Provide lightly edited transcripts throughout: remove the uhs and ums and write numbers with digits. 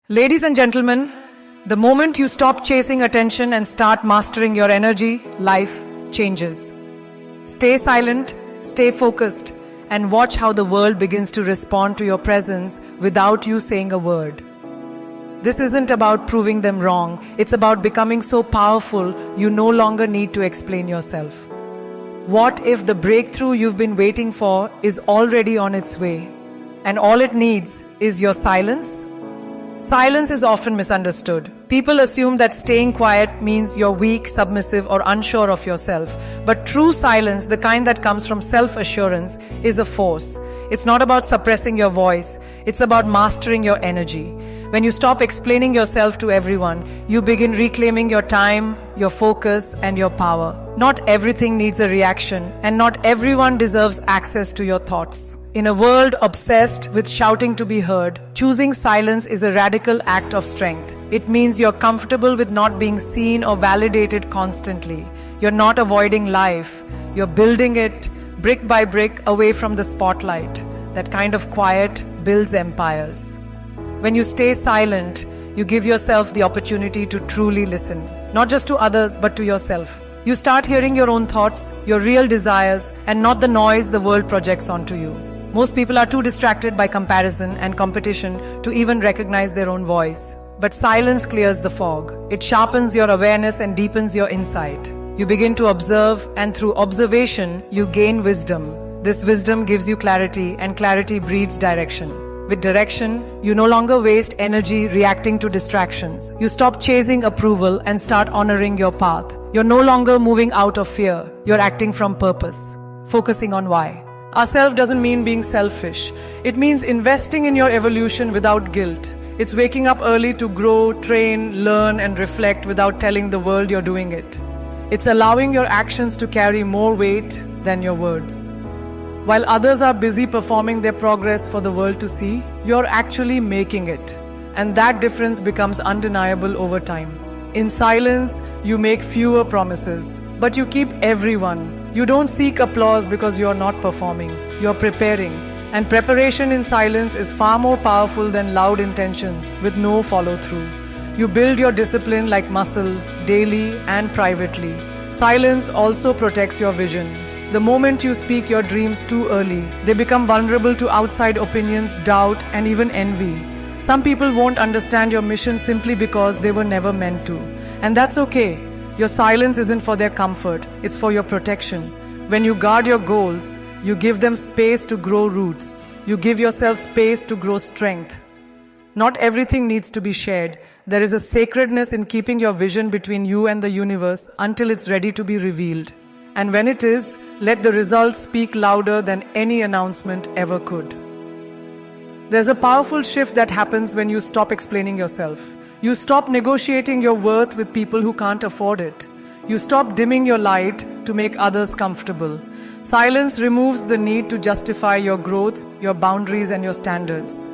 Ladies and gentlemen, the moment you stop chasing attention and start mastering your energy, life changes. Stay silent, stay focused, and watch how the world begins to respond to your presence without you saying a word. This isn't about proving them wrong, it's about becoming so powerful you no longer need to explain yourself. What if the breakthrough you've been waiting for is already on its way, and all it needs is your silence? Silence is often misunderstood. People assume that staying quiet means you're weak, submissive, or unsure of yourself. But true silence, the kind that comes from self-assurance, is a force. It's not about suppressing your voice, it's about mastering your energy. When you stop explaining yourself to everyone, you begin reclaiming your time, your focus, and your power. Not everything needs a reaction, and not everyone deserves access to your thoughts. In a world obsessed with shouting to be heard, choosing silence is a radical act of strength. It means you're comfortable with not being seen or validated constantly. You're not avoiding life. You're building it brick by brick away from the spotlight. That kind of quiet builds empires. When you stay silent, you give yourself the opportunity to truly listen, not just to others, but to yourself. You start hearing your own thoughts, your real desires, and not the noise the world projects onto you. Most people are too distracted by comparison and competition to even recognize their own voice. But silence clears the fog. It sharpens your awareness and deepens your insight. You begin to observe, and through observation, you gain wisdom. This wisdom gives you clarity, and clarity breeds direction. With direction, you no longer waste energy reacting to distractions. You stop chasing approval and start honoring your path. You're no longer moving out of fear. You're acting from purpose, focusing on why. Ourself doesn't mean being selfish. It means investing in your evolution without guilt. It's waking up early to grow, train, learn, and reflect without telling the world you're doing it. It's allowing your actions to carry more weight than your words. While others are busy performing their progress for the world to see, you're actually making it. And that difference becomes undeniable over time. In silence, you make fewer promises, but you keep everyone. You don't seek applause because you're not performing. You're preparing. And preparation in silence is far more powerful than loud intentions with no follow-through. You build your discipline like muscle, daily and privately. Silence also protects your vision. The moment you speak your dreams too early, they become vulnerable to outside opinions, doubt, and even envy. Some people won't understand your mission simply because they were never meant to. And that's okay. Your silence isn't for their comfort, it's for your protection. When you guard your goals, you give them space to grow roots. You give yourself space to grow strength. Not everything needs to be shared. There is a sacredness in keeping your vision between you and the universe until it's ready to be revealed. And when it is, let the results speak louder than any announcement ever could. There's a powerful shift that happens when you stop explaining yourself. You stop negotiating your worth with people who can't afford it. You stop dimming your light to make others comfortable. Silence removes the need to justify your growth, your boundaries, and your standards.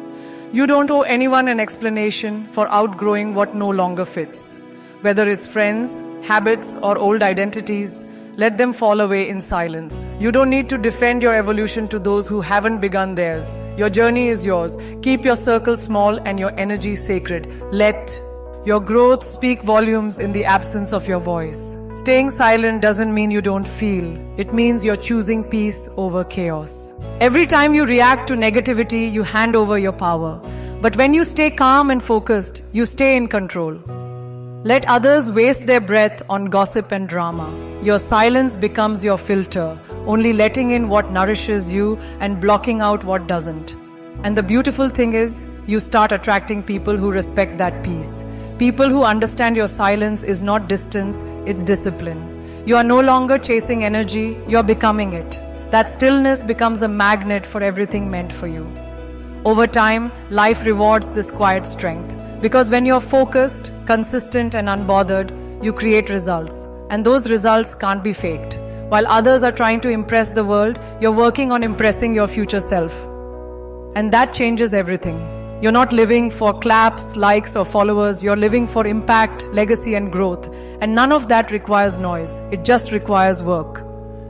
You don't owe anyone an explanation for outgrowing what no longer fits. Whether it's friends, habits, or old identities, let them fall away in silence. You don't need to defend your evolution to those who haven't begun theirs. Your journey is yours. Keep your circle small and your energy sacred. Let your growth speak volumes in the absence of your voice. Staying silent doesn't mean you don't feel. It means you're choosing peace over chaos. Every time you react to negativity, you hand over your power. But when you stay calm and focused, you stay in control. Let others waste their breath on gossip and drama. Your silence becomes your filter, only letting in what nourishes you and blocking out what doesn't. And the beautiful thing is, you start attracting people who respect that peace. People who understand your silence is not distance, it's discipline. You are no longer chasing energy, you're becoming it. That stillness becomes a magnet for everything meant for you. Over time, life rewards this quiet strength. Because when you're focused, consistent, and unbothered, you create results. And those results can't be faked. While others are trying to impress the world, you're working on impressing your future self. And that changes everything. You're not living for claps, likes, or followers. You're living for impact, legacy, and growth. And none of that requires noise. It just requires work.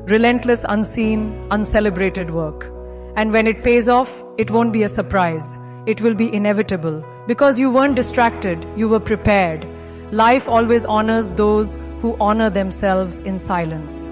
Relentless, unseen, uncelebrated work. And when it pays off, it won't be a surprise. it will be inevitable. Because you weren't distracted, you were prepared. Life always honors those who honor themselves in silence.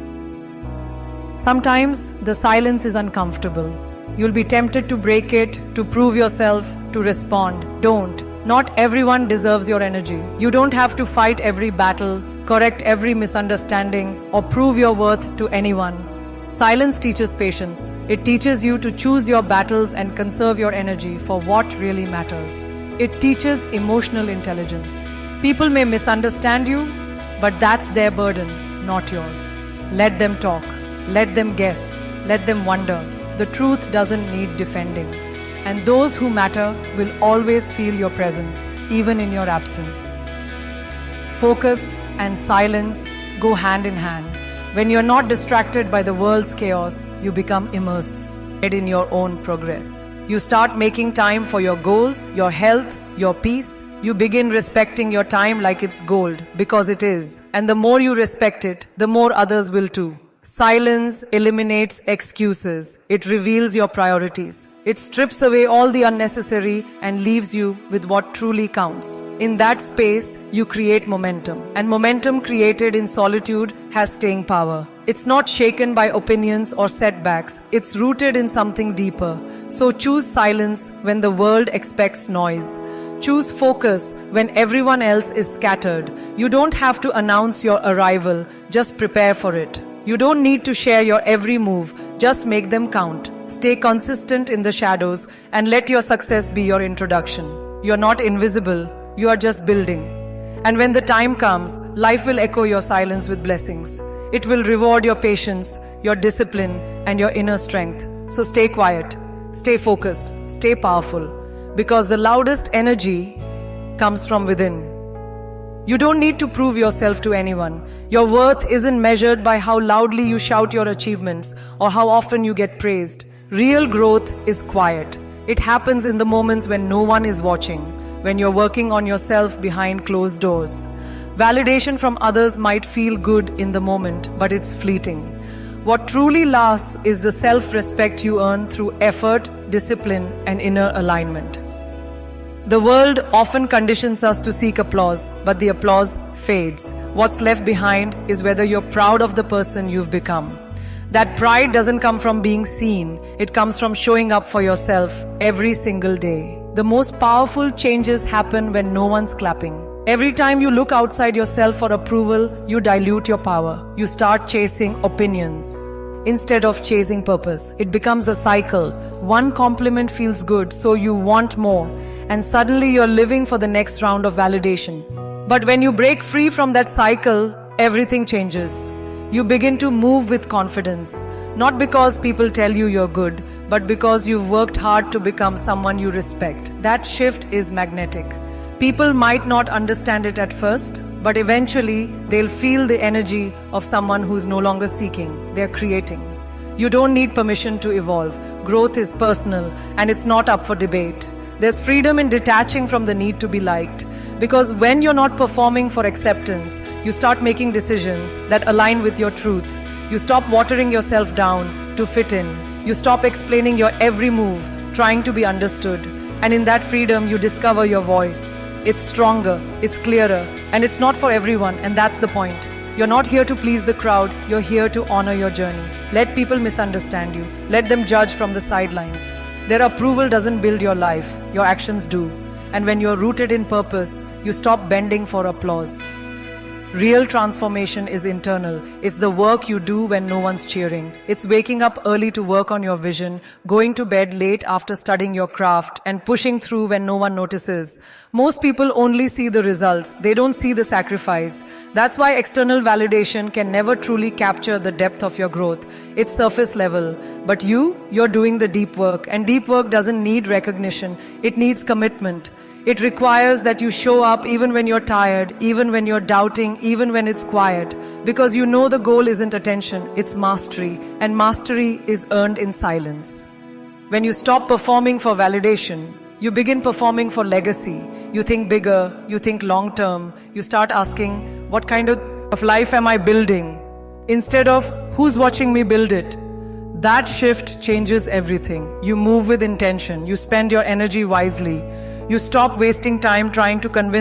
Sometimes the silence is uncomfortable. You'll be tempted to break it, to prove yourself, to respond. Don't. Not everyone deserves your energy. You don't have to fight every battle, correct every misunderstanding, or prove your worth to anyone. Silence teaches patience. It teaches you to choose your battles and conserve your energy for what really matters. It teaches emotional intelligence. People may misunderstand you, but that's their burden, not yours. Let them talk. Let them guess. Let them wonder. The truth doesn't need defending. And those who matter will always feel your presence, even in your absence. Focus and silence go hand in hand. When you're not distracted by the world's chaos, you become immersed in your own progress. You start making time for your goals, your health, your peace. You begin respecting your time like it's gold, because it is. And the more you respect it, the more others will too. Silence eliminates excuses. It reveals your priorities. It strips away all the unnecessary and leaves you with what truly counts. In that space, you create momentum. And momentum created in solitude has staying power. It's not shaken by opinions or setbacks. It's rooted in something deeper. So choose silence when the world expects noise. Choose focus when everyone else is scattered. You don't have to announce your arrival. Just prepare for it. You don't need to share your every move, just make them count. Stay consistent in the shadows and let your success be your introduction. You're not invisible, you are just building. And when the time comes, life will echo your silence with blessings. It will reward your patience, your discipline, and your inner strength. So stay quiet, stay focused, stay powerful, because the loudest energy comes from within. You don't need to prove yourself to anyone. Your worth isn't measured by how loudly you shout your achievements or how often you get praised. Real growth is quiet. It happens in the moments when no one is watching, when you're working on yourself behind closed doors. Validation from others might feel good in the moment, but it's fleeting. What truly lasts is the self-respect you earn through effort, discipline, and inner alignment. The world often conditions us to seek applause, but the applause fades. What's left behind is whether you're proud of the person you've become. That pride doesn't come from being seen, it comes from showing up for yourself every single day. The most powerful changes happen when no one's clapping. Every time you look outside yourself for approval, you dilute your power. You start chasing opinions instead of chasing purpose. It becomes a cycle. One compliment feels good, so you want more. And suddenly you're living for the next round of validation. But when you break free from that cycle, everything changes. You begin to move with confidence, not because people tell you you're good, but because you've worked hard to become someone you respect. That shift is magnetic. People might not understand it at first, but eventually they'll feel the energy of someone who's no longer seeking, they're creating. You don't need permission to evolve. Growth is personal, and it's not up for debate. There's freedom in detaching from the need to be liked. Because when you're not performing for acceptance, you start making decisions that align with your truth. You stop watering yourself down to fit in. You stop explaining your every move, trying to be understood. And in that freedom, you discover your voice. It's stronger, it's clearer, and it's not for everyone, and that's the point. You're not here to please the crowd, you're here to honor your journey. Let people misunderstand you. Let them judge from the sidelines. Their approval doesn't build your life, your actions do. And when you're rooted in purpose, you stop bending for applause. Real transformation is internal. It's the work you do when no one's cheering. It's waking up early to work on your vision, going to bed late after studying your craft, and pushing through when no one notices. Most people only see the results. They don't see the sacrifice. That's why external validation can never truly capture the depth of your growth. It's surface level. But you're doing the deep work. And deep work doesn't need recognition. It needs commitment. It requires that you show up even when you're tired, even when you're doubting, even when it's quiet. Because you know the goal isn't attention, it's mastery. And mastery is earned in silence. When you stop performing for validation, you begin performing for legacy. You think bigger, you think long term. You start asking, what kind of life am I building? Instead of, who's watching me build it? That shift changes everything. You move with intention. You spend your energy wisely. You stop wasting time trying to convince